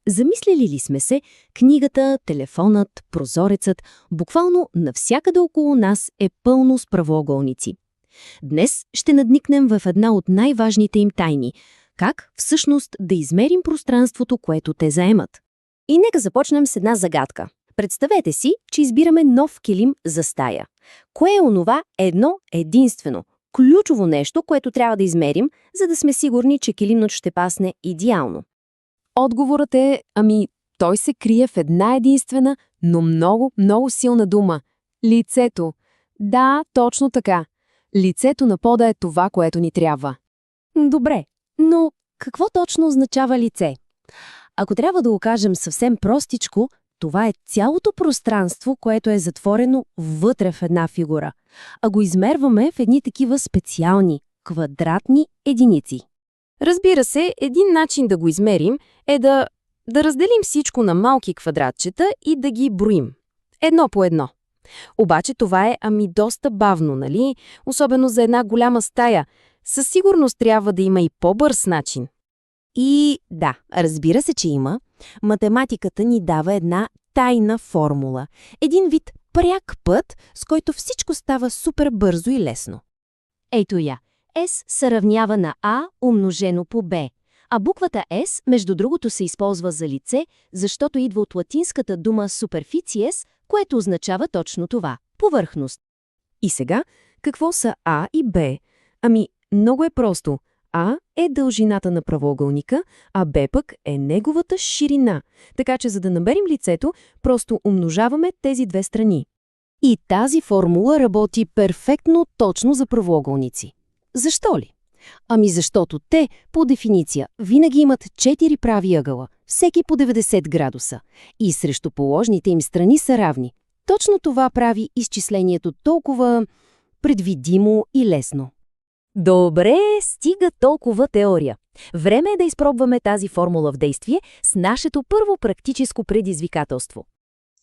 Замислили ли сме се, книгата, телефонът, прозорецът, буквално навсякъде около нас е пълно с правоъгълници. Днес ще надникнем в една от най-важните им тайни – как всъщност да измерим пространството, което те заемат. И нека започнем с една загадка. Представете си, че избираме нов килим за стая. Кое е онова единствено, ключово нещо, което трябва да измерим, за да сме сигурни, че килимът ще пасне идеално? Отговорът е, той се крие в една единствена, но много, много силна дума – лицето. Да, точно така. Лицето на пода е това, което ни трябва. Добре, но какво точно означава лице? Ако трябва да го кажем съвсем простичко, това е цялото пространство, което е затворено вътре в една фигура, а го измерваме в едни такива специални, квадратни единици. Разбира се, един начин да го измерим е да разделим всичко на малки квадратчета и да ги броим. Едно по едно. Обаче това е доста бавно, нали? Особено за една голяма стая. Със сигурност трябва да има и по-бърз начин. И да, разбира се, че има. Математиката ни дава една тайна формула. Един вид пряк път, с който всичко става супер бързо и лесно. Ето я. S се равнява на A умножено по B. А буквата S, между другото, се използва за лице, защото идва от латинската дума superficies, което означава точно това – повърхност. И сега, какво са А и Б? Много е просто. А е дължината на правоъгълника, а Б пък е неговата ширина. Така че, за да намерим лицето, просто умножаваме тези две страни. И тази формула работи перфектно точно за правоъгълници. Защо ли? Защото те, по дефиниция, винаги имат 4 прави ъгъла, всеки по 90 градуса, и срещуположните им страни са равни. Точно това прави изчислението толкова предвидимо и лесно. Добре, стига толкова теория. Време е да изпробваме тази формула в действие с нашето първо практическо предизвикателство.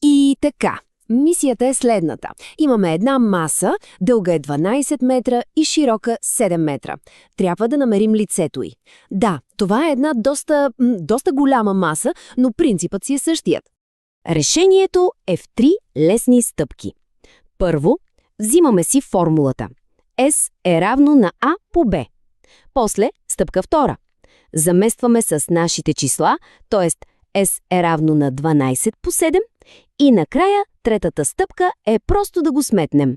И така, мисията е следната. Имаме една маса, дълга е 12 метра и широка 7 метра. Трябва да намерим лицето й. Да, това е една доста голяма маса, но принципът си е същият. Решението е в 3 лесни стъпки. Първо, взимаме си формулата. S е равно на A по B. После, стъпка втора. Заместваме с нашите числа, т.е. S е равно на 12 по 7. И накрая, третата стъпка е просто да го сметнем.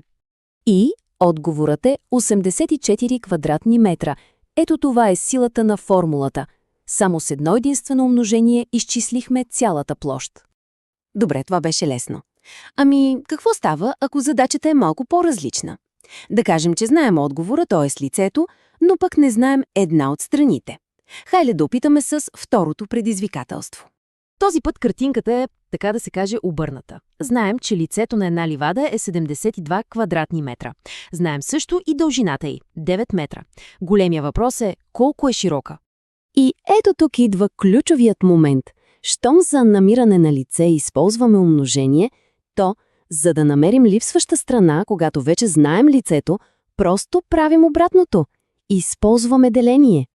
И отговорът е 84 квадратни метра. Ето това е силата на формулата. Само с едно единствено умножение изчислихме цялата площ. Добре, това беше лесно. Какво става, ако задачата е малко по-различна? Да кажем, че знаем отговора, т.е. лицето, но пък не знаем една от страните. Хайде да опитаме с второто предизвикателство. Този път картинката е, така да се каже, обърната. Знаем, че лицето на една ливада е 72 квадратни метра. Знаем също и дължината й – 9 метра. Големия въпрос е колко е широка. И ето тук идва ключовият момент. Щом за намиране на лице използваме умножение, то, за да намерим липсваща страна, когато вече знаем лицето, просто правим обратното. Използваме деление.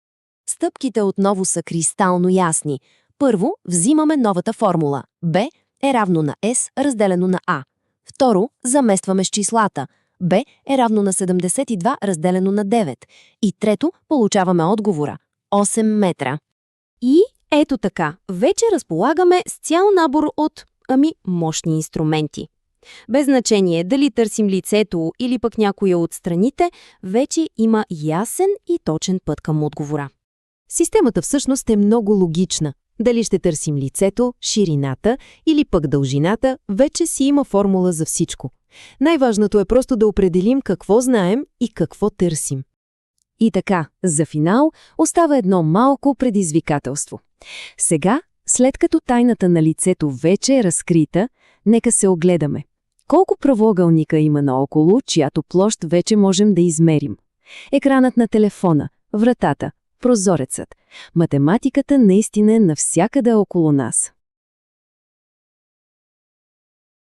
Стъпките отново са кристално ясни. Първо, взимаме новата формула. B е равно на S разделено на A. Второ, заместваме с числата. B е равно на 72 разделено на 9. И трето, получаваме отговора – 8 метра. И ето така, вече разполагаме с цял набор от, мощни инструменти. Без значение дали търсим лицето или пък някоя от страните, вече има ясен и точен път към отговора. Системата всъщност е много логична. Дали ще търсим лицето, ширината или пък дължината, вече си има формула за всичко. Най-важното е просто да определим какво знаем и какво търсим. И така, за финал остава едно малко предизвикателство. Сега, след като тайната на лицето вече е разкрита, нека се огледаме. Колко правоъгълника има наоколо, чиято площ вече можем да измерим? Екранът на телефона, вратата, прозорецът. Математиката наистина е навсякъде около нас.